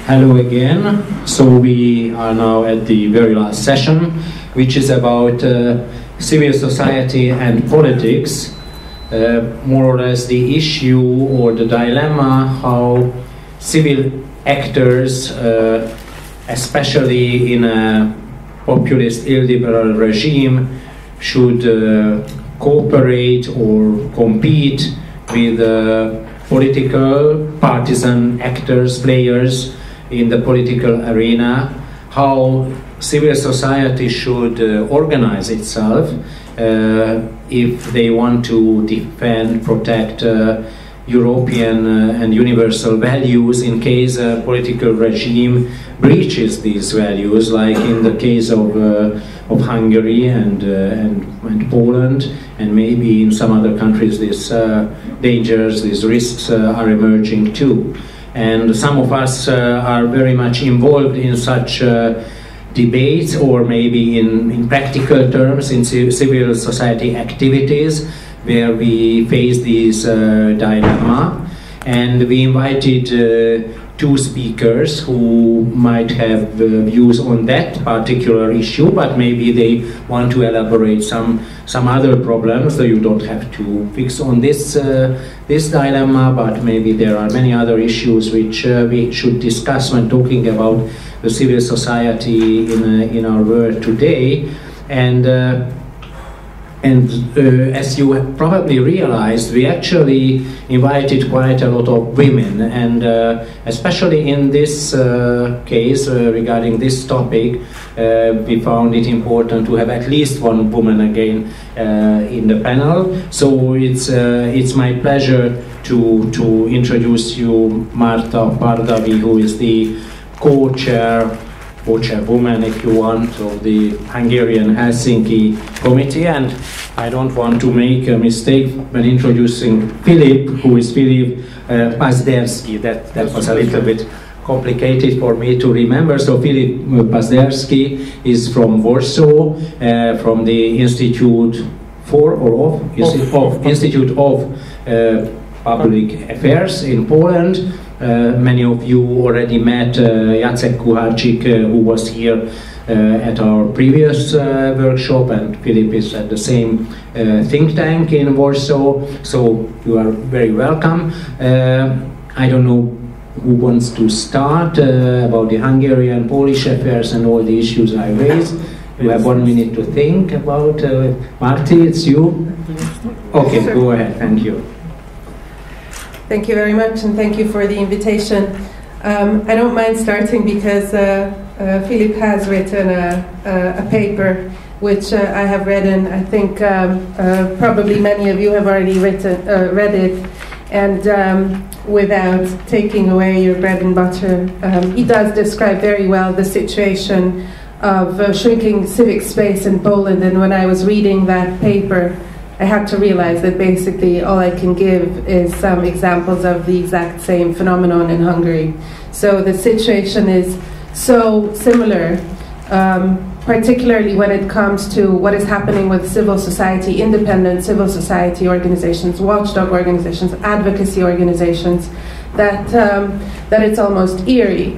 Hello again. So we are now at the very last session, which is about civil society and politics. More or less the issue or the dilemma how civil actors, especially in a populist illiberal regime, should cooperate or compete with political partisan actors, players in the political arena, how civil society should organize itself if they want to defend, protect European and universal values in case a political regime breaches these values, like in the case of Hungary and Poland, and maybe in some other countries these dangers, these risks are emerging too. And some of us are very much involved in such debates, or maybe in practical terms in civil society activities where we face these dilemma. And we invited two speakers who might have views on that particular issue, but maybe they want to elaborate some other problems, so you don't have to fix on this dilemma, but maybe there are many other issues which we should discuss when talking about the civil society in our world today. And as you have probably realized, we actually invited quite a lot of women, and especially in this case regarding this topic, we found it important to have at least one woman again in the panel. So it's my pleasure to introduce you Márta Pardavi, who is the co-chairwoman, if you want, of the Hungarian Helsinki committee. And I don't want to make a mistake when introducing Filip, who is Filip Pazderski. That was a little bit complicated for me to remember. So Filip Pazderski is from Warsaw, from the Institute Institute of Public Affairs in Poland. Many of you already met Jacek Kuharczyk, who was here at our previous workshop, and Filip is at the same think tank in Warsaw, so you are very welcome. I don't know who wants to start about the Hungarian, Polish affairs and all the issues I raised. You have 1 minute to think about. Marty, it's you? Okay, go ahead, thank you. Thank you very much, and thank you for the invitation. I don't mind starting because Filip has written a paper which I have read, and I think probably many of you have already read it. And without taking away your bread and butter, he does describe very well the situation of shrinking civic space in Poland. And when I was reading that paper, I had to realize that basically all I can give is some examples of the exact same phenomenon in Hungary. So the situation is so similar, particularly when it comes to what is happening with civil society, independent civil society organizations, watchdog organizations, advocacy organizations, that it's almost eerie.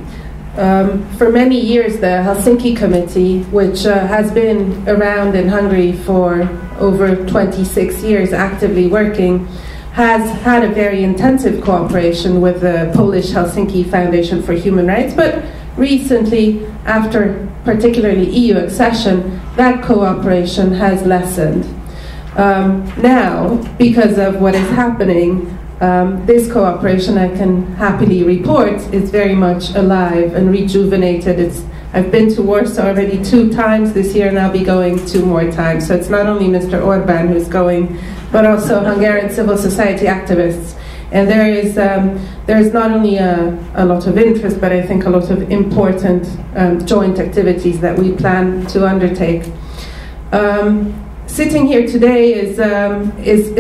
For many years, the Helsinki Committee, which has been around in Hungary for over 26 years, actively working, has had a very intensive cooperation with the Polish Helsinki Foundation for Human Rights, but recently, after particularly EU accession, that cooperation has lessened. Now, because of what is happening, this cooperation, I can happily report, is very much alive and rejuvenated. I've been to Warsaw already 2 times this year, and I'll be going 2 more times. So it's not only Mr. Orbán who's going, but also Hungarian civil society activists. And there is not only a lot of interest, but I think a lot of important joint activities that we plan to undertake. Sitting here today is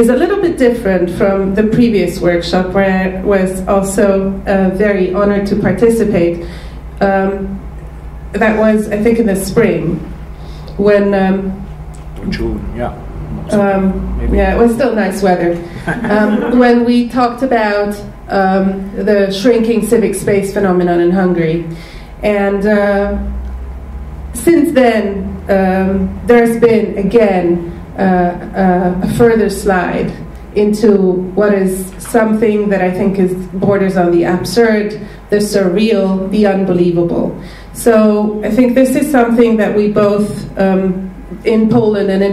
a little bit different from the previous workshop, where I was also very honored to participate. That was, I think, in the spring, when June, yeah. Yeah, it was still nice weather. When we talked about the shrinking civic space phenomenon in Hungary. And since then, there's been, again, a further slide into what is something that I think borders on the absurd, the surreal, the unbelievable. So I think this is something that we both in Poland and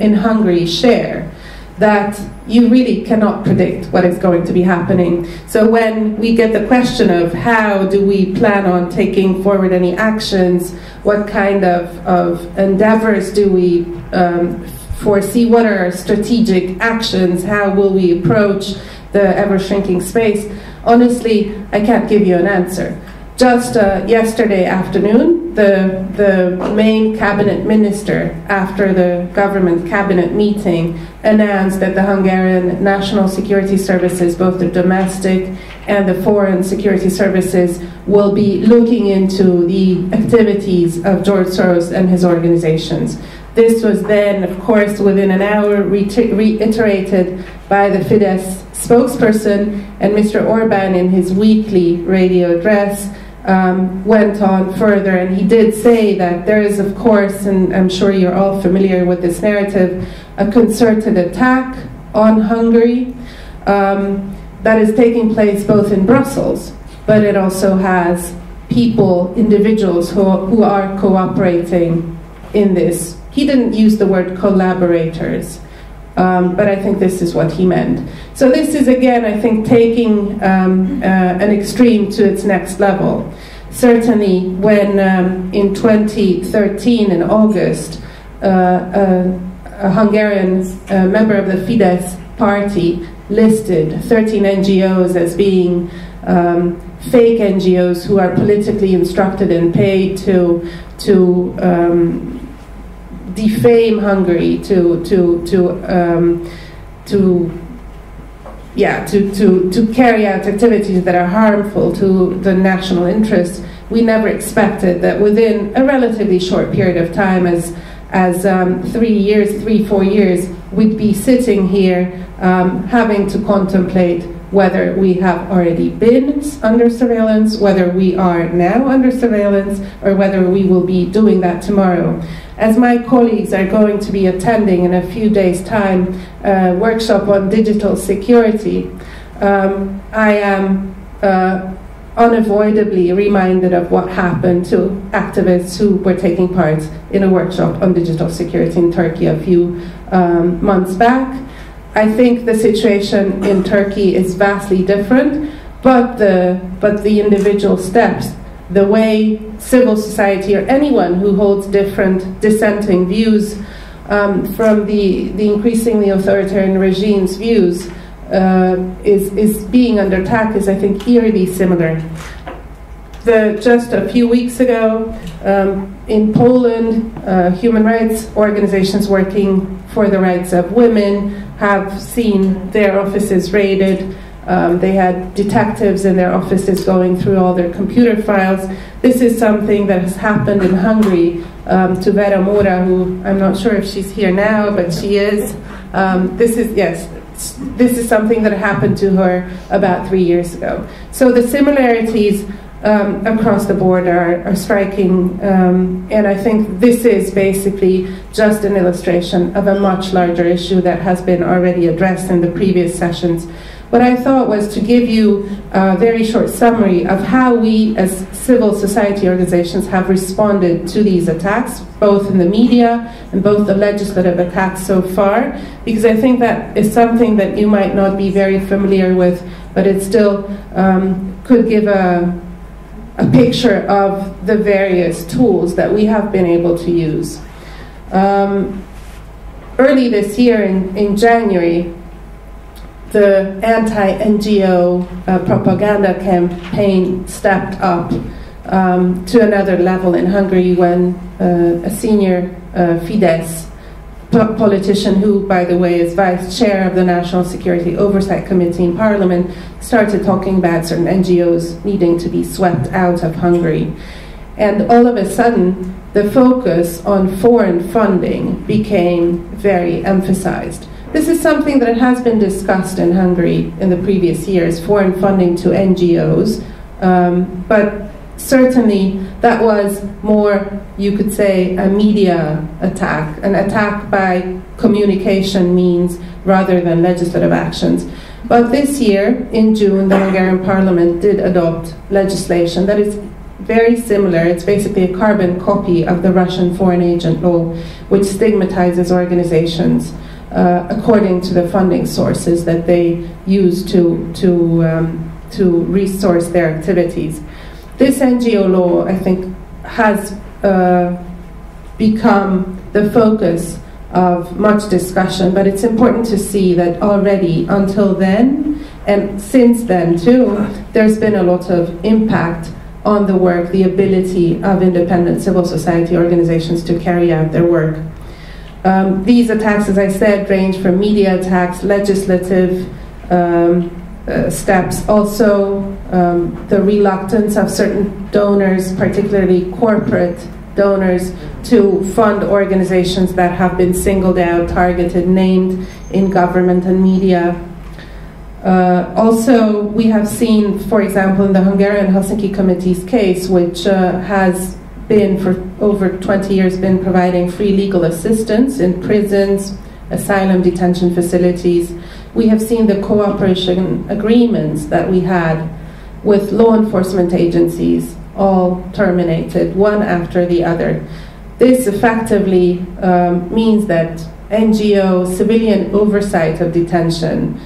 in Hungary share, that you really cannot predict what is going to be happening. So when we get the question of how do we plan on taking forward any actions, what kind of endeavors do we foresee, what are our strategic actions, how will we approach the ever-shrinking space, honestly, I can't give you an answer. Just yesterday afternoon, the main cabinet minister, after the government cabinet meeting, announced that the Hungarian national security services, both the domestic and the foreign security services, will be looking into the activities of George Soros and his organizations. This was then, of course, within an hour reiterated by the Fidesz spokesperson, and Mr. Orbán in his weekly radio address went on further, and he did say that there is, of course, and I'm sure you're all familiar with this narrative, a concerted attack on Hungary that is taking place both in Brussels, but it also has people, individuals who are cooperating in this. He didn't use the word collaborators, but I think this is what he meant. So this is, again, I think, taking an extreme to its next level. Certainly when in 2013, in August, a Hungarian member of the Fidesz party listed 13 NGOs as being fake NGOs who are politically instructed and paid to defame Hungary, to carry out activities that are harmful to the national interest. We never expected that within a relatively short period of time, as 3-4 years, we'd be sitting here having to contemplate whether we have already been under surveillance, whether we are now under surveillance, or whether we will be doing that tomorrow. As my colleagues are going to be attending in a few days' time a workshop on digital security, I am unavoidably reminded of what happened to activists who were taking part in a workshop on digital security in Turkey a few months back. I think the situation in Turkey is vastly different, but the individual steps, the way civil society or anyone who holds different dissenting views from the increasingly authoritarian regime's views is being under attack is, I think, eerily similar. Just a few weeks ago, in Poland, human rights organizations working for the rights of women have seen their offices raided. They had detectives in their offices going through all their computer files. This is something that has happened in Hungary to Vera Mora, who I'm not sure if she's here now, but she is. This is something that happened to her about 3 years ago. So the similarities across the board are striking, and I think this is basically just an illustration of a much larger issue that has been already addressed in the previous sessions. What I thought was to give you a very short summary of how we as civil society organizations have responded to these attacks, both in the media and both the legislative attacks so far, because I think that is something that you might not be very familiar with, but it still could give a picture of the various tools that we have been able to use. Early this year, in January, the anti-NGO propaganda campaign stepped up to another level in Hungary when a senior Fidesz politician, who, by the way, is vice chair of the National Security Oversight Committee in Parliament, started talking about certain NGOs needing to be swept out of Hungary. And all of a sudden, the focus on foreign funding became very emphasized. This is something that has been discussed in Hungary in the previous years, foreign funding to NGOs, but certainly that was more, you could say, a media attack, an attack by communication means rather than legislative actions. But this year, in June, the Hungarian Parliament did adopt legislation that is very similar. It's basically a carbon copy of the Russian foreign agent law, which stigmatizes organizations according to the funding sources that they use to resource their activities. This NGO law, I think, has become the focus of much discussion, but it's important to see that already until then, and since then too, there's been a lot of impact on the work, the ability of independent civil society organizations to carry out their work. These attacks, as I said, range from media attacks, legislative steps, also the reluctance of certain donors, particularly corporate donors, to fund organizations that have been singled out, targeted, named in government and media. Also, we have seen, for example, in the Hungarian Helsinki Committee's case, which has been for over 20 years been providing free legal assistance in prisons, asylum detention facilities. We have seen the cooperation agreements that we had with law enforcement agencies all terminated, one after the other. This effectively means that NGO civilian oversight of detention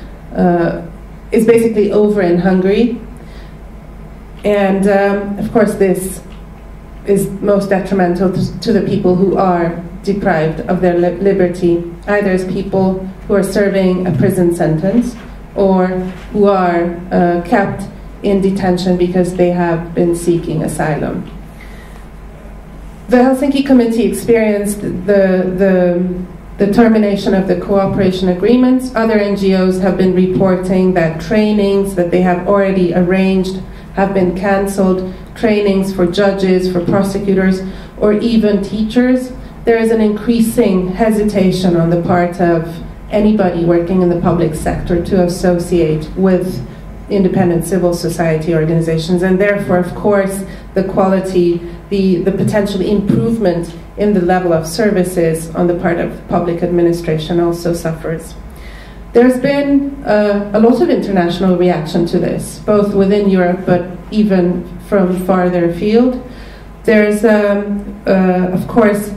is basically over in Hungary. And of course this is most detrimental to the people who are deprived of their liberty, either as people who are serving a prison sentence or who are kept in detention because they have been seeking asylum. The Helsinki Committee experienced the termination of the cooperation agreements. Other NGOs have been reporting that trainings that they have already arranged have been cancelled, trainings for judges, for prosecutors, or even teachers. There is an increasing hesitation on the part of anybody working in the public sector to associate with independent civil society organizations, and therefore, of course, the quality, the potential improvement in the level of services on the part of public administration also suffers. There's been a lot of international reaction to this, both within Europe but even from farther afield. There's, of course,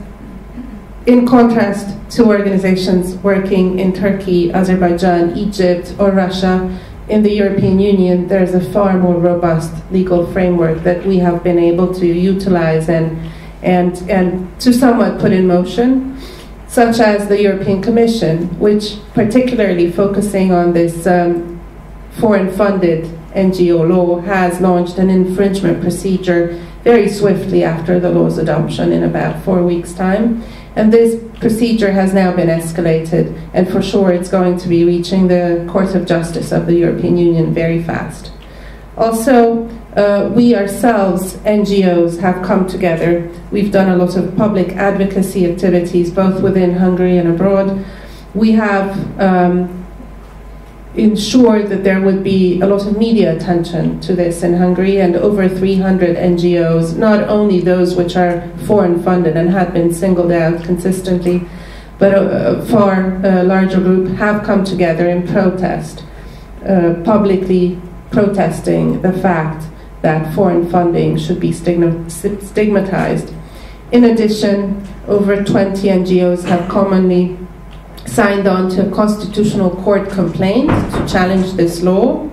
in contrast to organizations working in Turkey, Azerbaijan, Egypt, or Russia, in the European Union, there's a far more robust legal framework that we have been able to utilize and to somewhat put in motion, such as the European Commission, which particularly focusing on this foreign-funded NGO law, has launched an infringement procedure very swiftly after the law's adoption in about 4 weeks' time. And this procedure has now been escalated, and for sure it's going to be reaching the Court of Justice of the European Union very fast. Also, we ourselves, NGOs, have come together. We've done a lot of public advocacy activities, both within Hungary and abroad. We have ensured that there would be a lot of media attention to this in Hungary, and over 300 NGOs, not only those which are foreign funded and had been singled out consistently, but a far larger group have come together in protest, publicly protesting the fact that foreign funding should be stigmatized. In addition, over 20 NGOs have commonly signed on to a constitutional court complaint to challenge this law.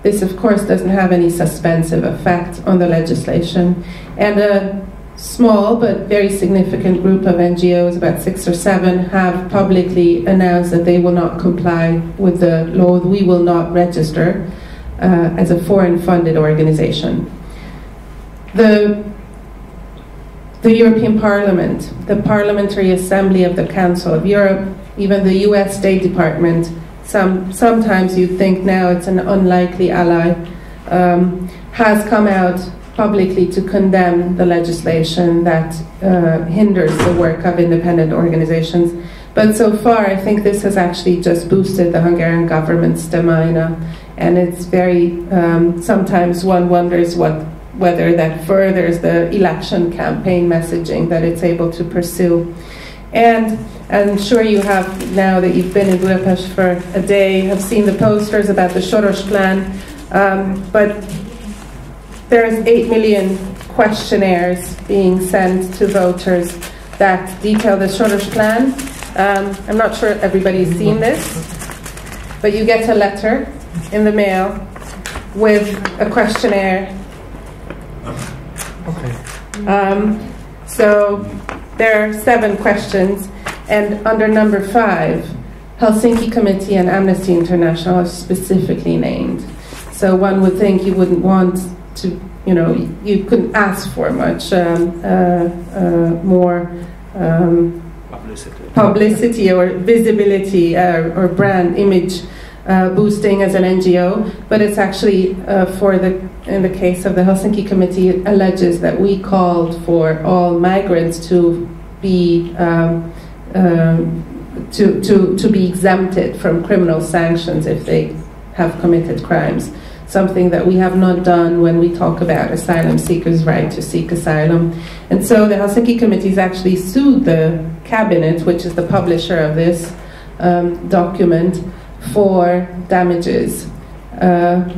This, of course, doesn't have any suspensive effect on the legislation. And a small but very significant group of NGOs, about 6 or 7, have publicly announced that they will not comply with the law. We will not register as a foreign-funded organization. The European Parliament, the Parliamentary Assembly of the Council of Europe, even the US State Department, sometimes you think now it's an unlikely ally, has come out publicly to condemn the legislation that hinders the work of independent organizations. But so far, I think this has actually just boosted the Hungarian government's stamina, and it's very, sometimes one wonders whether that furthers the election campaign messaging that it's able to pursue. And I'm sure you have, now that you've been in Budapest for a day, have seen the posters about the Soros plan, but there's 8 million questionnaires being sent to voters that detail the Soros plan. I'm not sure everybody's seen this, but you get a letter in the mail with a questionnaire. Okay. So there are 7 questions, and under number 5, Helsinki Committee and Amnesty International are specifically named. So one would think you wouldn't want to, you couldn't ask for much more publicity or visibility or brand image boosting as an NGO, but it's actually in the case of the Helsinki Committee, it alleges that we called for all migrants to be to be exempted from criminal sanctions if they have committed crimes. Something that we have not done when we talk about asylum seekers' right to seek asylum. And so the Helsinki Committee has actually sued the cabinet, which is the publisher of this document, for damages.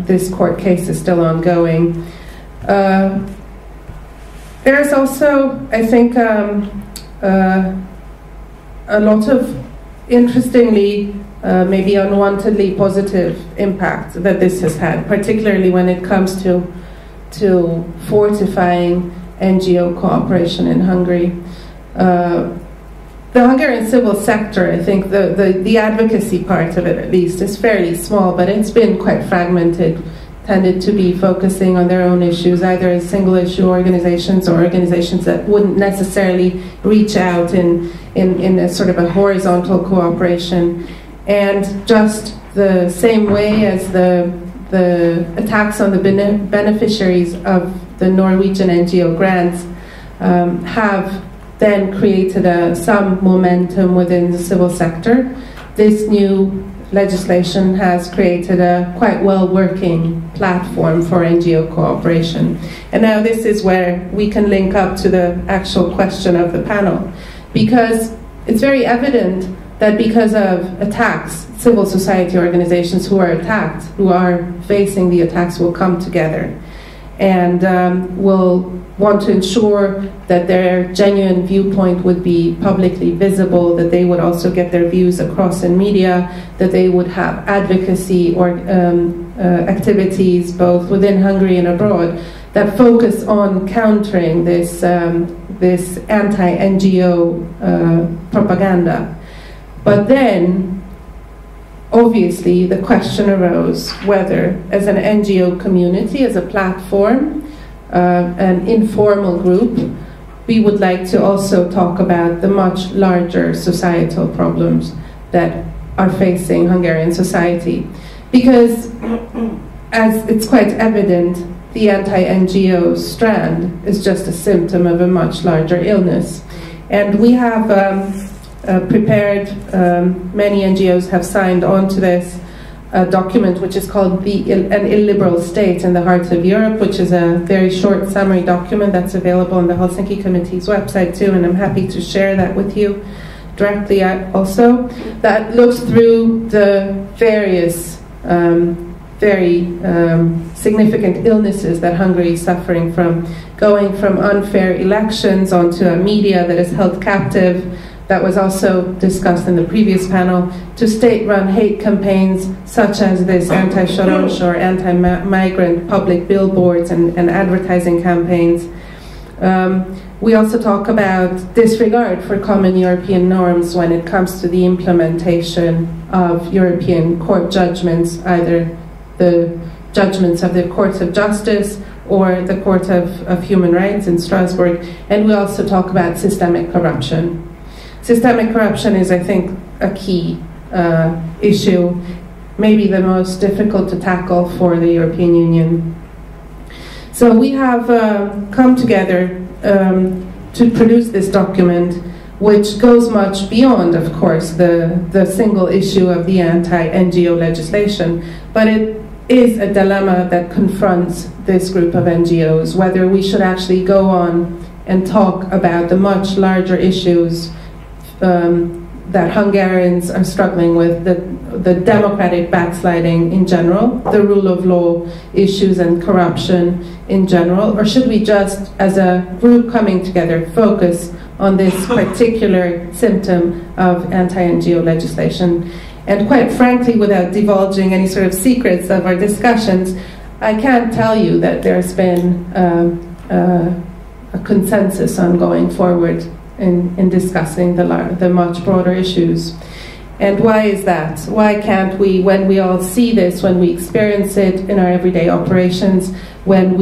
This court case is still ongoing. There's also, I think, a lot of interestingly maybe unwantedly positive impact that this has had, particularly when it comes to fortifying NGO cooperation in Hungary. The Hungarian civil sector, I think the advocacy part of it at least is fairly small, but it's been quite fragmented, tended to be focusing on their own issues, either as single issue organizations or organizations that wouldn't necessarily reach out in a sort of a horizontal cooperation. And just the same way as the attacks on the beneficiaries of the Norwegian NGO grants have then created some momentum within the civil sector, this new legislation has created a quite well-working platform for NGO cooperation. And now this is where we can link up to the actual question of the panel, because it's very evident that because of attacks, civil society organizations who are attacked, who are facing the attacks, will come together and will want to ensure that their genuine viewpoint would be publicly visible, that they would also get their views across in media, that they would have advocacy or activities both within Hungary and abroad that focus on countering this, this anti-NGO propaganda. But then, obviously, the question arose whether, as an NGO community, as a platform, an informal group, we would like to also talk about the much larger societal problems that are facing Hungarian society. Because, as it's quite evident, the anti-NGO strand is just a symptom of a much larger illness. And we have prepared, many NGOs have signed on to this document, which is called An Illiberal State in the Heart of Europe, which is a very short summary document that's available on the Helsinki Committee's website too, and I'm happy to share that with you directly also. That looks through the various very significant illnesses that Hungary is suffering from, going from unfair elections onto a media that is held captive, that was also discussed in the previous panel, to state-run hate campaigns such as this anti-Soros or anti-migrant public billboards and advertising campaigns. We also talk about disregard for common European norms when it comes to the implementation of European court judgments, either the judgments of the Courts of Justice or the Court of Human Rights in Strasbourg. And we also talk about systemic corruption. Systemic corruption is, I think, a key issue, maybe the most difficult to tackle for the European Union. So we have come together to produce this document, which goes much beyond, of course, the single issue of the anti-NGO legislation, but it is a dilemma that confronts this group of NGOs, whether we should actually go on and talk about the much larger issues that Hungarians are struggling with, the democratic backsliding in general, the rule of law issues and corruption in general, or should we just, as a group coming together, focus on this particular symptom of anti-NGO legislation? And quite frankly, without divulging any sort of secrets of our discussions, I can't tell you that there's been a consensus on going forward in discussing the much broader issues. And why is that? Why can't we, when we all see this, when we experience it in our everyday operations, when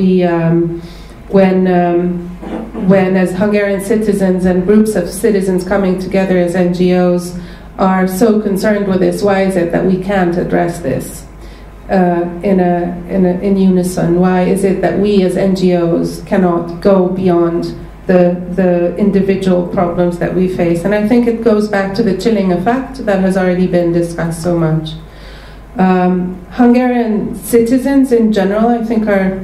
as Hungarian citizens and groups of citizens coming together as NGOs are so concerned with this, why is it that we can't address this in unison? Why is it that we as NGOs cannot go beyond the individual problems that we face? And I think it goes back to the chilling effect that has already been discussed so much. Hungarian citizens in general, I think, are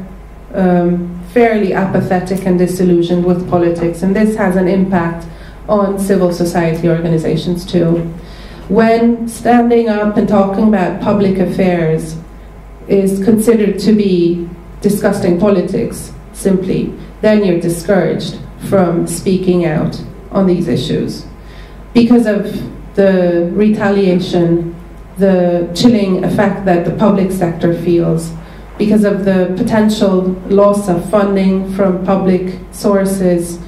fairly apathetic and disillusioned with politics, and this has an impact on civil society organizations too. When standing up and talking about public affairs is considered to be discussing politics simply, then you're discouraged from speaking out on these issues because of the retaliation, the chilling effect that the public sector feels, because of the potential loss of funding from public sources,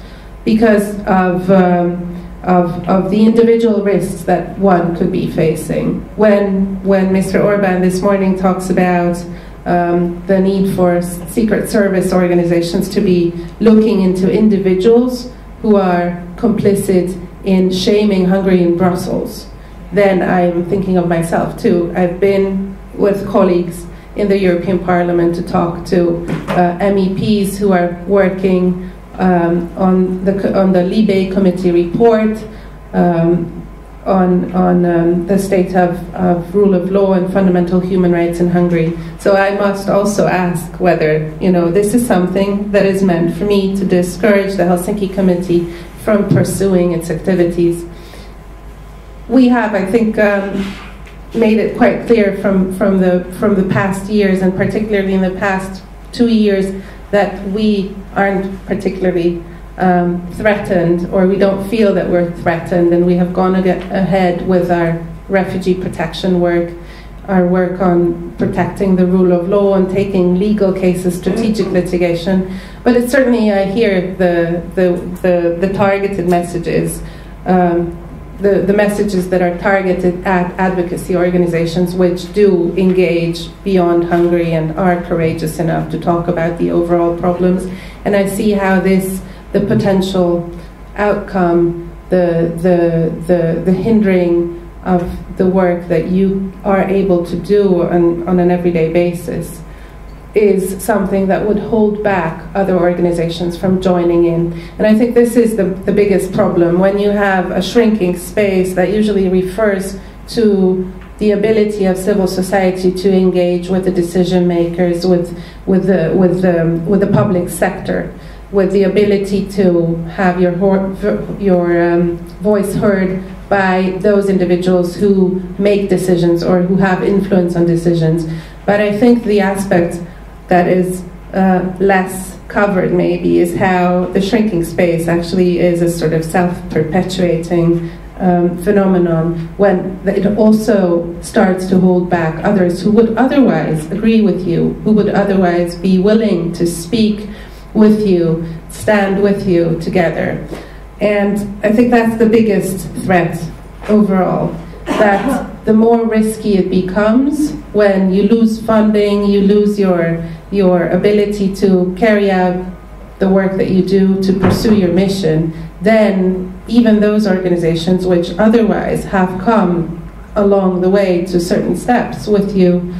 because of the individual risks that one could be facing. When Mr. Orbán this morning talks about the need for secret service organizations to be looking into individuals who are complicit in shaming Hungary in Brussels, then I'm thinking of myself too. I've been with colleagues in the European Parliament to talk to MEPs who are working on the Libe committee report on the state of rule of law and fundamental human rights in Hungary. So I must also ask whether, this is something that is meant for me to discourage the Helsinki committee from pursuing its activities. We have, I think, made it quite clear from the past years, and particularly in the past 2 years, that we aren't particularly threatened, or we don't feel that we're threatened, and we have gone ahead with our refugee protection work, our work on protecting the rule of law and taking legal cases, strategic litigation. But it's certainly, I hear the targeted messages, the messages that are targeted at advocacy organizations which do engage beyond Hungary and are courageous enough to talk about the overall problems. And I see how the potential outcome, the hindering of the work that you are able to do on an everyday basis is something that would hold back other organizations from joining in. And I think this is the biggest problem. When you have a shrinking space, that usually refers to the ability of civil society to engage with the decision makers, with the public sector, with the ability to have your voice heard by those individuals who make decisions or who have influence on decisions. But I think the aspect that is less covered maybe is how the shrinking space actually is a sort of self-perpetuating phenomenon, when it also starts to hold back others who would otherwise agree with you, who would otherwise be willing to speak with you, stand with you together. And I think that's the biggest threat overall, that the more risky it becomes when you lose funding, you lose your ability to carry out the work that you do to pursue your mission, then even those organizations which otherwise have come along the way to certain steps with you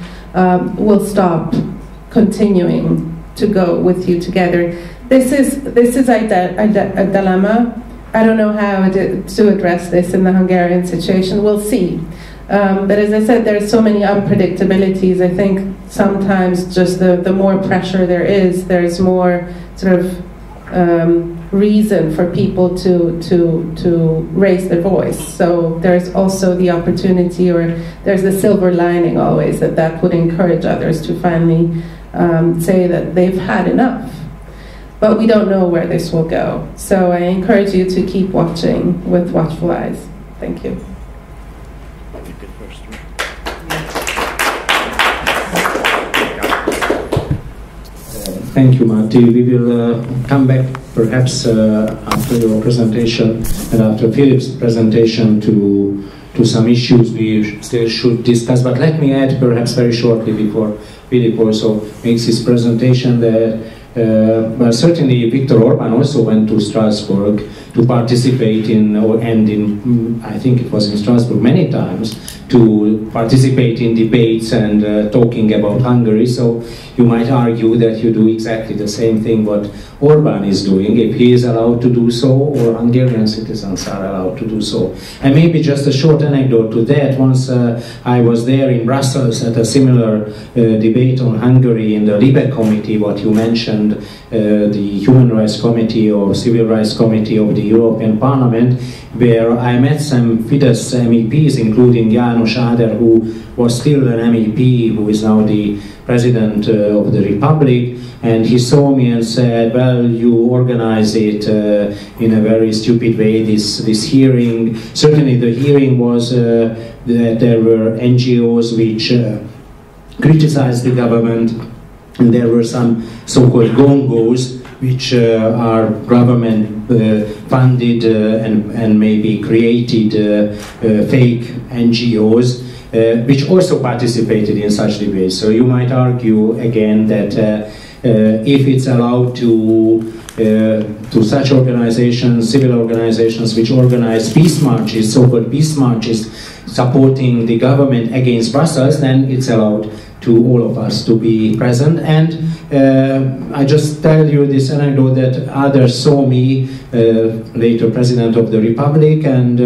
will stop continuing to go with you together. This is a dilemma. I don't know how to address this in the Hungarian situation. We'll see. But as I said, there are so many unpredictabilities. I think sometimes just the more pressure there's more sort of reason for people to raise their voice. So there's also the opportunity, or there's the silver lining always, that would encourage others to finally say that they've had enough. But we don't know where this will go. So I encourage you to keep watching with watchful eyes. Thank you. Thank you, Marty. We will come back perhaps after your presentation and after Philip's presentation to some issues we still should discuss. But let me add perhaps very shortly before Philip also makes his presentation that well, certainly Viktor Orbán also went to Strasbourg to participate in, I think it was in Strasbourg many times, to participate in debates and talking about Hungary. So you might argue that you do exactly the same thing what Orbán is doing, if he is allowed to do so, or Hungarian citizens are allowed to do so. And maybe just a short anecdote to that. Once I was there in Brussels at a similar debate on Hungary in the Libe committee, what you mentioned, the Human Rights Committee or Civil Rights Committee of the European Parliament, where I met some Fidesz MEPs, including János Áder, who was still an MEP, who is now the President of the Republic, and he saw me and said, well, you organize it in a very stupid way, this hearing. Certainly the hearing was that there were NGOs which criticized the government, and there were some so-called gongos, which are government funded and maybe created fake NGOs, which also participated in such debates. So you might argue again that if it's allowed to such organizations, civil organizations which organize peace marches, so-called peace marches, supporting the government against Brussels, then it's allowed to all of us to be present. And I just tell you this anecdote that others saw me, later President of the Republic, and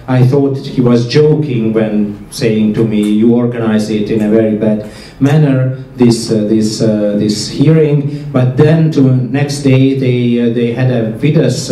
I thought he was joking when saying to me, you organize it in a very bad manner, this hearing. But then to next day they had a Fidesz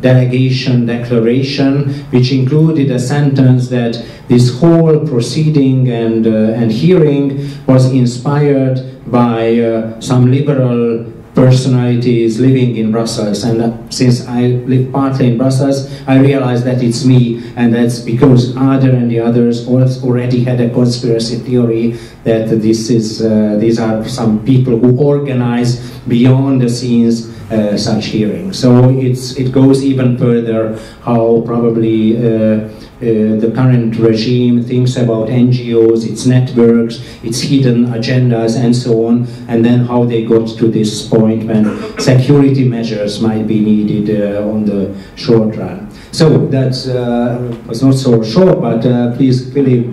delegation declaration, which included a sentence that this whole proceeding and hearing was inspired by some liberal personalities living in Brussels. And since I live partly in Brussels, I realized that it's me, and that's because Ader and the others already had a conspiracy theory that these are some people who organize beyond the scenes such hearings. So it goes even further how probably the current regime thinks about NGOs, its networks, its hidden agendas, and so on, and then how they got to this point when security measures might be needed on the short run. So that was not so short, but please, Philip,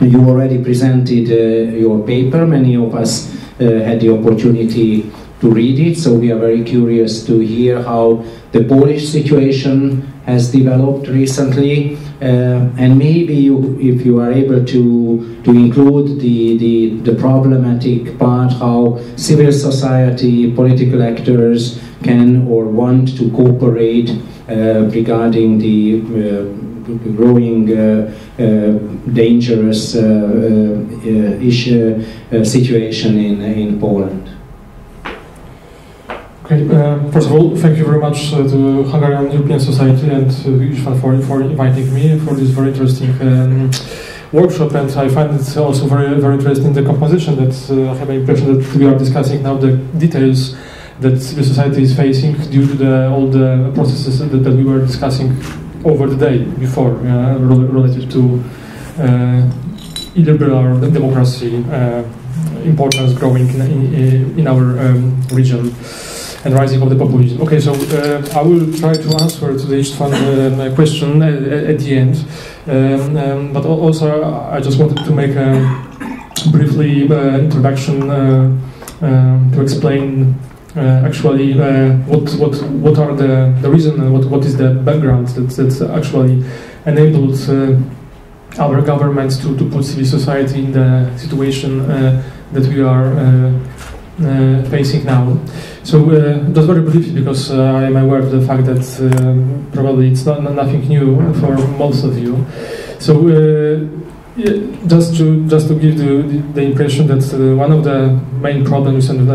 you already presented your paper. Many of us had the opportunity to read it, so we are very curious to hear how the Polish situation has developed recently, and maybe if you are able to include the problematic part, how civil society, political actors can or want to cooperate regarding the growing dangerous situation in Poland. Okay, first of all, thank you very much to Hungarian European Society and István for inviting me for this very interesting workshop, and I find it also very, very interesting the composition that I have the impression that we are discussing now the details that civil society is facing due to all the processes that we were discussing over the day before related to illiberal democracy importance growing in our region and rising of the populism. Okay, so I will try to answer to the István question at the end, but also I just wanted to make a briefly introduction to explain actually what are the reason and what is the background that actually enabled our governments to put civil society in the situation that we are facing now. So just very briefly, because I am aware of the fact that probably it's nothing new for most of you. So just to give the impression that one of the main problems, and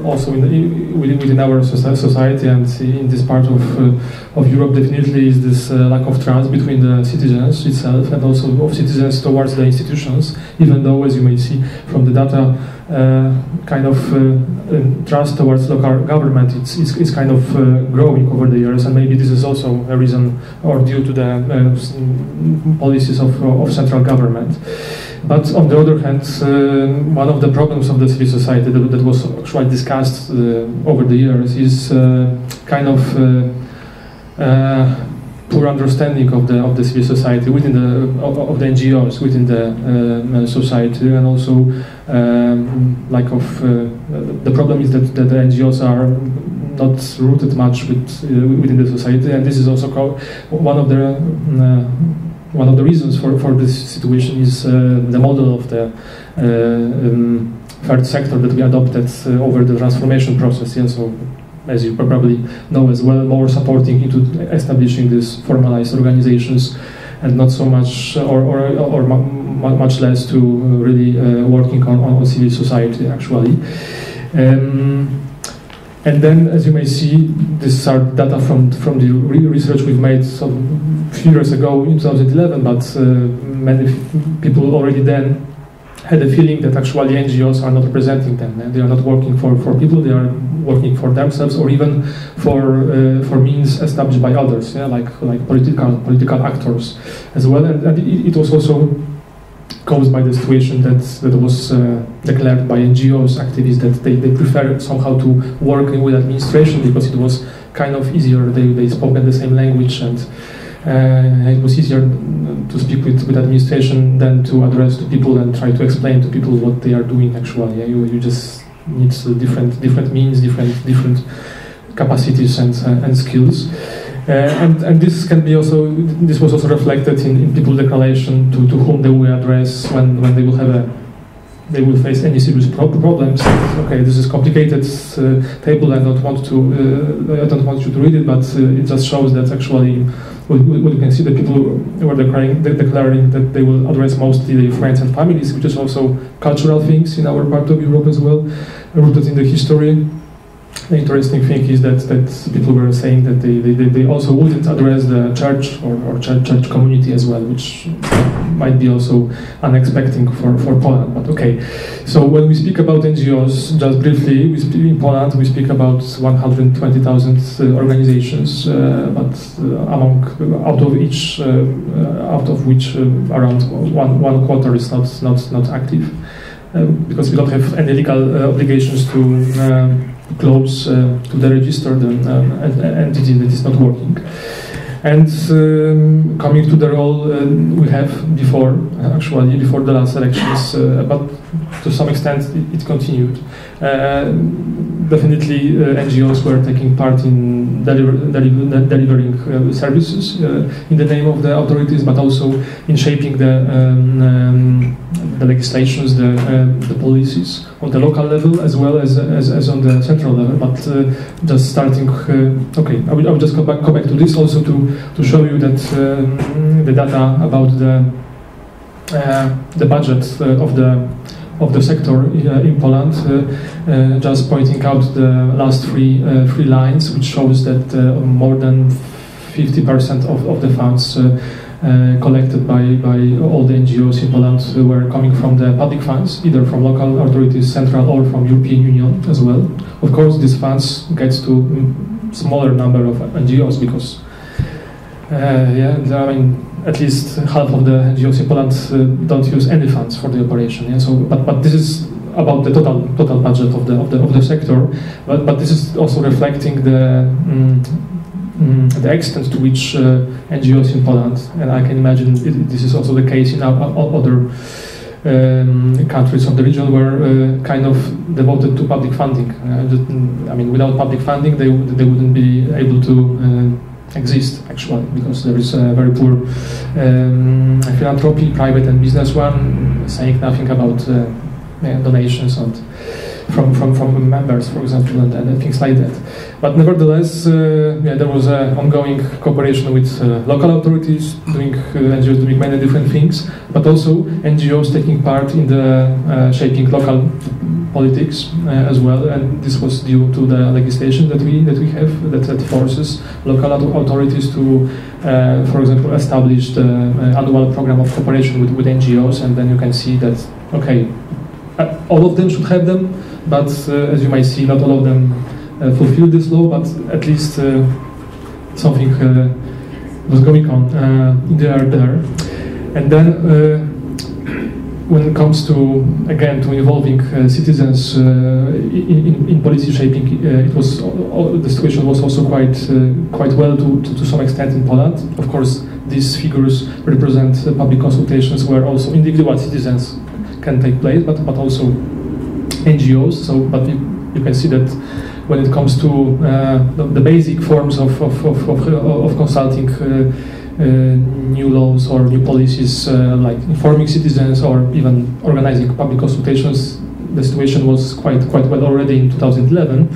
also within our society and in this part of Europe, definitely is this lack of trust between the citizens itself and also of citizens towards the institutions, even though, as you may see from the data, kind of trust towards local government is kind of growing over the years, and maybe this is also a reason or due to the policies of central government. But on the other hand, one of the problems of the civil society that was actually discussed over the years is kind of poor understanding of the civil society within of the NGOs within the society, and also lack of the problem is that the NGOs are not rooted much within the society, and this is also one of the reasons for this situation is the model of the third sector that we adopted over the transformation process. Yeah, so as you probably know as well, more supporting into establishing these formalized organizations, and not so much or much less to really working on civil society actually. And then, as you may see, these are data from the research we've made some few years ago in 2011, but many people already then had a feeling that actually NGOs are not representing them. They are not working for people, they are working for themselves, or even for means established by others, yeah, like political actors as well. And it was also caused by the situation that was declared by NGOs activists, that they prefer somehow to work with administration because it was kind of easier. They spoke the same language, and it was easier to speak with administration than to address to people and try to explain to people what they are doing actually. Yeah, you just need different means, different capacities and skills. And this can be also, this was also reflected in people's declaration to whom they will address when they will face any serious problems. Okay, this is complicated table. I don't want you to read it, but it just shows that actually what you can see, that people were declaring that they will address mostly their friends and families, which is also cultural things in our part of Europe as well, rooted in the history. The interesting thing is that people were saying that they also wouldn't address the church or church community as well, which might be also unexpected for Poland, but okay. So when we speak about NGOs, just briefly, in Poland we speak about 120,000 organizations, but out of which around one quarter is not active, because we don't have any legal obligations to close to the registered entity that is not working. And coming to the role we have before the last elections, but to some extent it continued. Definitely NGOs were taking part in delivering services in the name of the authorities, but also in shaping the legislations, the policies on the local level as well as on the central level. But just starting, okay, I will just come back to this also to show you that the data about the budget of the sector in Poland, just pointing out the last three lines, which shows that more than 50% of the funds collected by all the NGOs in Poland were coming from the public funds, either from local authorities, central, or from European Union as well. Of course, these funds gets to smaller number of NGOs because, I mean, at least half of the NGOs in Poland don't use any funds for the operation. Yeah? So, but this is about the total budget of the sector. But this is also reflecting the extent to which NGOs in Poland, and I can imagine this is also the case in other countries of the region were kind of devoted to public funding. I mean, without public funding, they wouldn't be able to exist, actually, because there is a very poor philanthropy, private and business one, saying nothing about donations and from members, for example, and things like that. But nevertheless, there was an ongoing cooperation with local authorities, NGOs doing many different things, but also NGOs taking part in the shaping local politics as well, and this was due to the legislation that we have that forces local authorities to, for example, establish the annual program of cooperation with NGOs, and then you can see that, okay, all of them should have them, but as you might see, not all of them fulfill this law, but at least something was going on in the air there. And then when it comes to, again, to involving citizens in policy shaping, it was the situation was also quite well to some extent in Poland. Of course, these figures represent public consultations where also individual citizens can take place, but also NGOs. So, but you can see that when it comes to the basic forms of consulting new laws or new policies, like informing citizens or even organizing public consultations, the situation was quite well already in 2011.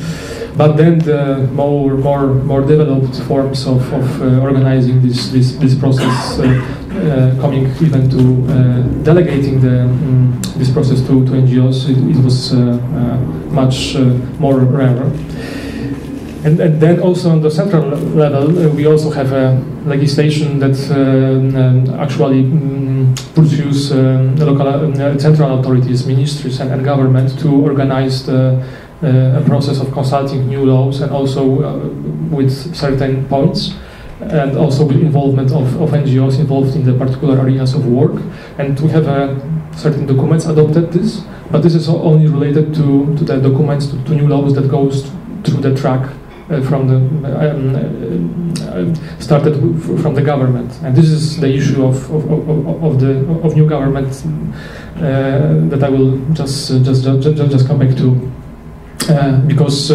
But then the more developed forms of organizing this process, coming even to delegating this process to NGOs, it was much more rare. And then also on the central level, we also have a legislation that actually pursues local central authorities, ministries and government to organize a process of consulting new laws, and also with certain points, and also with involvement of NGOs involved in the particular areas of work. And we have certain documents adopted this, but this is only related to the documents, to new laws that goes through the track from the started from the government, and this is the issue of new government that I will just come back to, because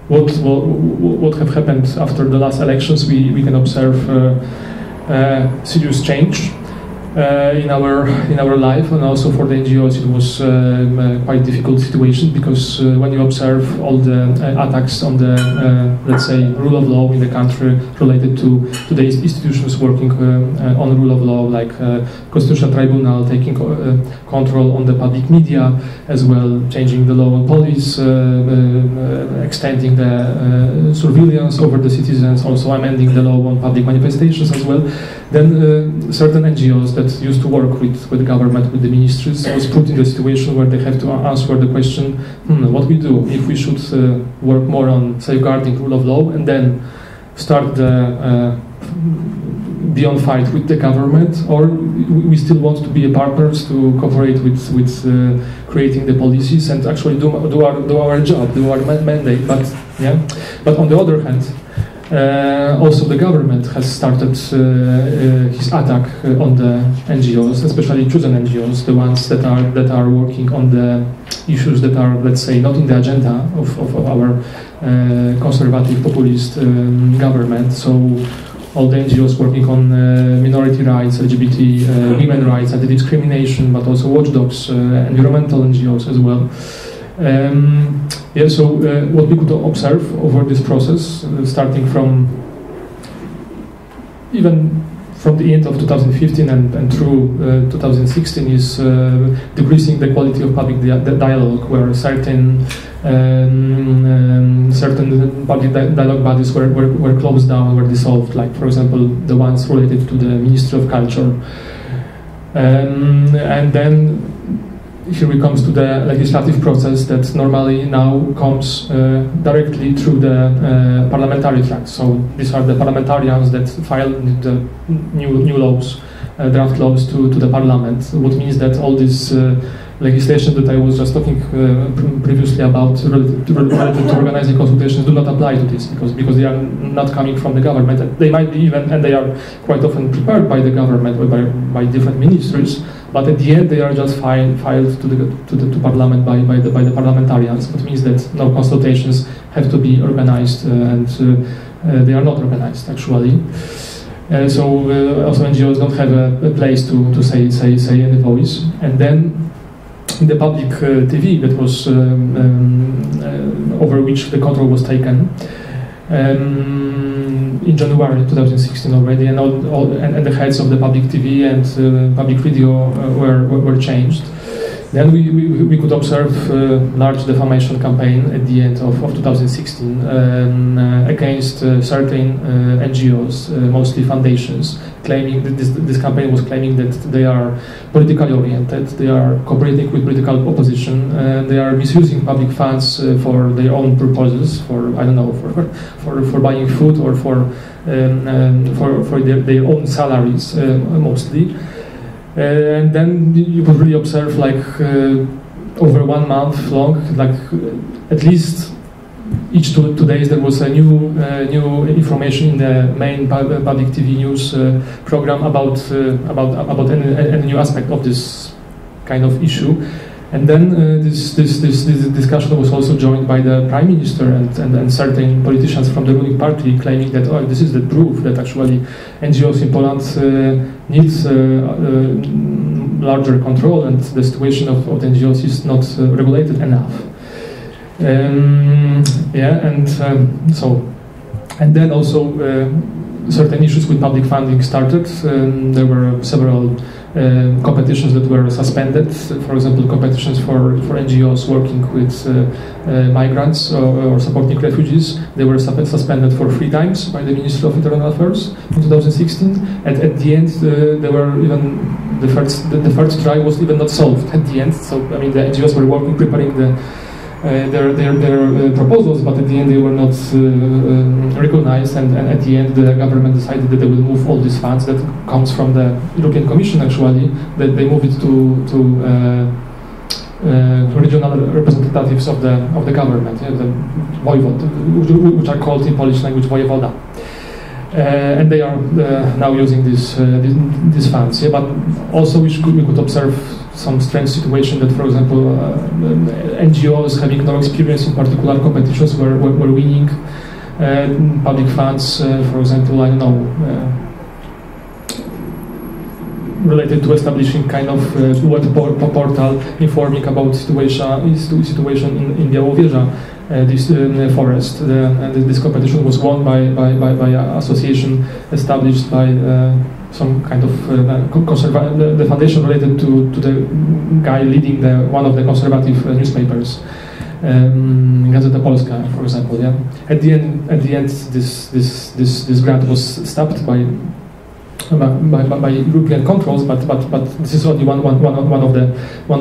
what have happened after the last elections, we can observe serious change in our life, and also for the NGOs it was quite difficult situation, because when you observe all the attacks on the let's say rule of law in the country related to the institutions working on rule of law, like Constitutional Tribunal taking control on the public media as well, changing the law on police, extending the surveillance over the citizens, also amending the law on public manifestations as well, then certain NGOs that used to work with the government, with the ministries, was put in the situation where they have to answer the question, what we do if we should work more on safeguarding rule of law and then start the beyond fight with the government, or we still want to be partners to cooperate with creating the policies and actually do our job, do our mandate. But on the other hand, also the government has started his attack on the NGOs, especially chosen NGOs, the ones that are working on the issues that are, let's say, not in the agenda of our conservative populist government. So all the NGOs working on minority rights, LGBT, women rights, anti-discrimination, but also watchdogs, environmental NGOs as well. So what we could observe over this process, starting from even from the end of 2015 and through 2016, is decreasing the quality of public dialogue, where certain public dialogue bodies were closed down, were dissolved, like for example the ones related to the Ministry of Culture. And then here we comes to the legislative process that normally now comes directly through the parliamentary track. So these are the parliamentarians that file the new laws, draft laws to the parliament, what means that all this legislation that I was just talking previously about related to organizing consultations do not apply to this, because they are not coming from the government. They might be even, and they are quite often prepared by the government or by different ministries, But at the end, they are just filed to Parliament by the parliamentarians, which means that no consultations have to be organized, and they are not organized actually. So also NGOs don't have a place to say any voice. And then in the public TV that was over which the control was taken in January 2016 already, and and the heads of the public TV and public radio were changed. Then we could observe large defamation campaign at the end of 2016 against certain NGOs, mostly foundations, claiming that this campaign was claiming that they are politically oriented, they are cooperating with political opposition, they are misusing public funds for their own purposes, for I don't know, for buying food or for their own salaries mostly. And then you could really observe, like over 1 month long, like at least each 2 days there was a new information in the main public TV news program about any new aspect of this kind of issue. And then this discussion was also joined by the Prime Minister and certain politicians from the ruling party, claiming that this is the proof that actually NGOs in Poland needs larger control, and the situation of NGOs is not regulated enough. And then also certain issues with public funding started. There were several competitions that were suspended. For example, competitions for NGOs working with migrants or supporting refugees. They were suspended for 3 times by the Ministry of Internal Affairs in 2016. And at the end, they were even the first try was even not solved at the end. So I mean, the NGOs were working, preparing their proposals, but at the end they were not recognized, and at the end the government decided that they will move all these funds that comes from the European Commission actually, that they move it to regional representatives of the government, the voivod, which are called in Polish language vojevoda. And they are now using these funds. Yeah, but also we could observe some strange situation that, for example, NGOs having no experience in particular competitions were winning public funds, for example, I don't know, related to establishing kind of web portal informing about situation in Białowieża, this forest. And this competition was won by an association established by some kind of the foundation related to the guy leading one of the conservative newspapers, Gazeta Polska, for example. Yeah. At the end, this grant was stopped by European controls, but this is only one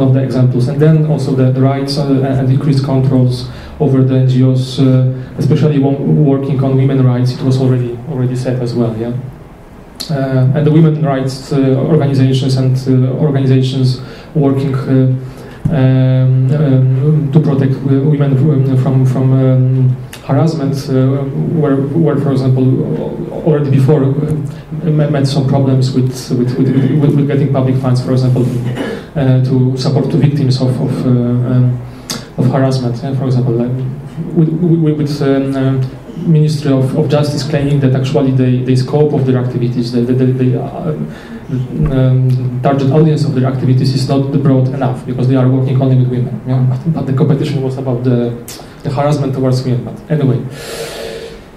of the examples. And then also the rights and increased controls over the NGOs, especially working on women's rights. It was already said as well. Yeah. And the women's rights organizations and organizations working to protect women from harassment were, for example, already before met some problems with getting public funds, for example, to support the victims of harassment. For example, with Ministry of Justice claiming that actually the scope of their activities, the target audience of their activities is not broad enough because they are working only with women. Yeah? But the competition was about the harassment towards women. But anyway,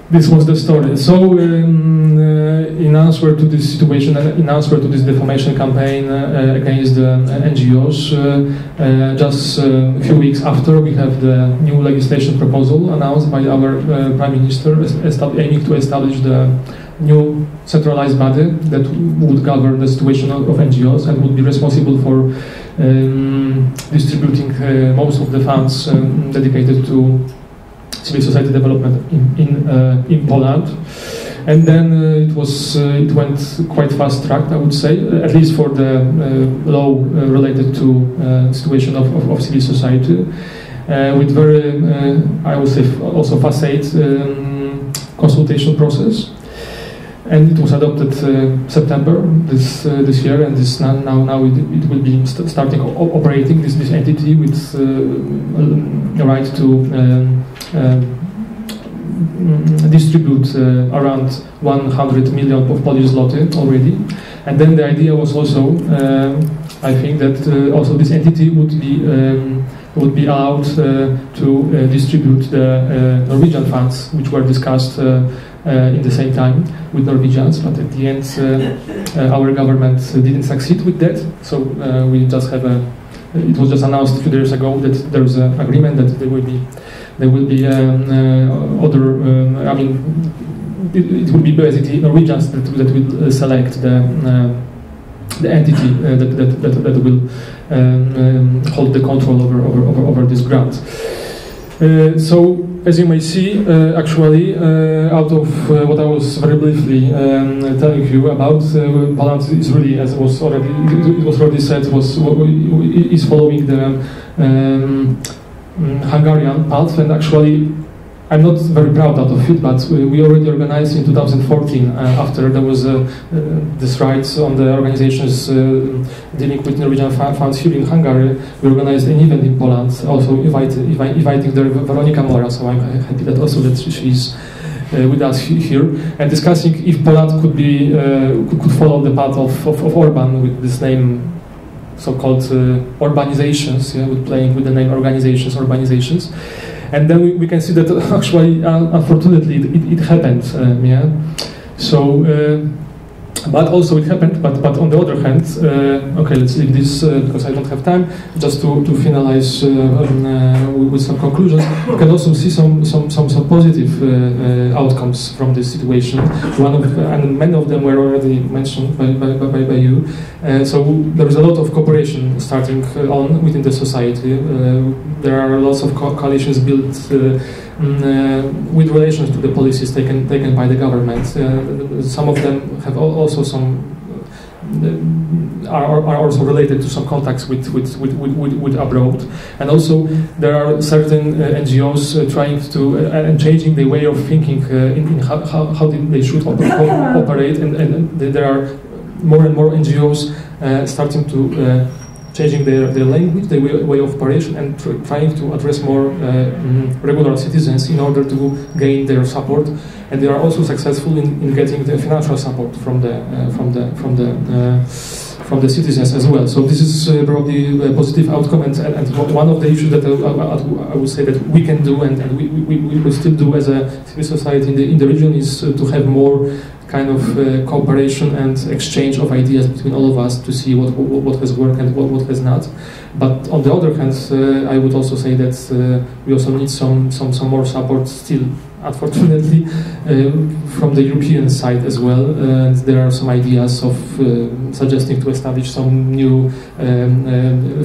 this was the story. So in answer to this situation, in answer to this defamation campaign against the NGOs, just a few weeks after, we have the new legislation proposal announced by our Prime Minister, aiming to establish the new centralized body that would govern the situation of NGOs and would be responsible for distributing most of the funds dedicated to civil society development in Poland. And then it went quite fast tracked, I would say, at least for the law related to situation of civil society, with very, I would say, also facade consultation process. and it was adopted September this year, and this now it will be starting operating this entity with a right to distribute around 100 million of Polish zloty already. And then the idea was also, I think that also this entity would be allowed to distribute the Norwegian funds, which were discussed in the same time with Norwegians, but at the end our government didn't succeed with that. So we just have it was just announced a few days ago that there is an agreement that there will be other. I mean, it will be basically Norwegians that will select the entity that will hold the control over this grant. So, as you may see, actually, out of what I was very briefly telling you about, Poland is really, as it was already said, is following the Hungarian path, and actually, I'm not very proud out of it, but we already organized in 2014, after there was this rights on the organizations dealing with Norwegian funds here in Hungary. We organized an event in Poland, also inviting the Veronika Mora, so I'm happy that also that she's with us here, and discussing if Poland could follow the path of Orban with this name, so-called urbanizations, with playing with the name urbanizations. And then we can see that actually, unfortunately, it happened. So, but also it happened. But on the other hand, okay, let's leave this because I don't have time. Just to finalize with some conclusions, you can also see some positive outcomes from this situation. And many of them were already mentioned by you. So there is a lot of cooperation starting on within the society. There are lots of coalitions built with relations to the policies taken by the government. Some of them have also are also related to some contacts with abroad, and also there are certain NGOs trying to and changing their way of thinking in how they should operate, and there are more and more NGOs starting to changing their language, their way of operation, and trying to address more regular citizens in order to gain their support. And they are also successful in getting the financial support from the citizens as well. So this is probably a positive outcome, and one of the issues that I would say that we can do and we will still do as a civil society in the region is to have more kind of cooperation and exchange of ideas between all of us to see what has worked and what has not. But on the other hand, I would also say that we also need some more support still, unfortunately, from the European side as well. There are some ideas of suggesting to establish some new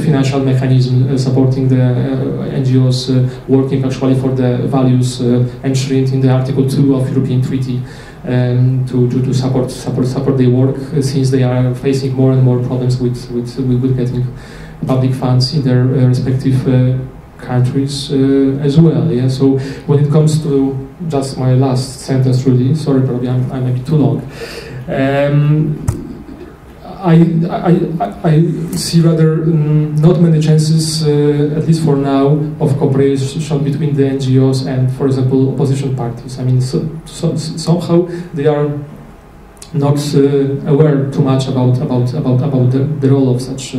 financial mechanism supporting the NGOs working actually for the values enshrined in the Article 2 of European Treaty. To support their work, since they are facing more and more problems with getting public funds in their respective countries as well. Yeah. So when it comes to just my last sentence, really, sorry, probably I'm a bit too long. I see rather not many chances, at least for now, of cooperation between the NGOs and, for example, opposition parties. I mean, somehow they are not aware too much about the role of such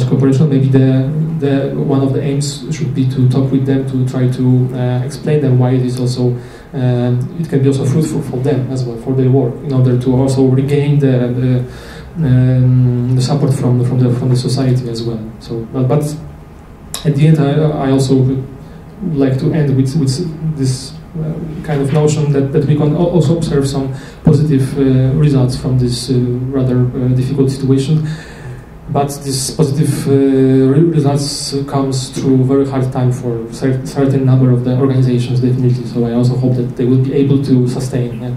cooperation. Maybe the one of the aims should be to talk with them to try to explain them why it is also. It can be also fruitful for them as well, for their work, in order to also regain the support from the society as well. So, but at the end, I also would like to end with this kind of notion that we can also observe some positive results from this rather difficult situation. But this positive results comes through very hard time for certain number of the organizations, definitely. So I also hope that they will be able to sustain. Yeah.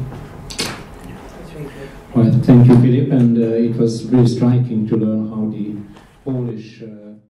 Well, thank you, Filip, and it was really striking to learn how the Polish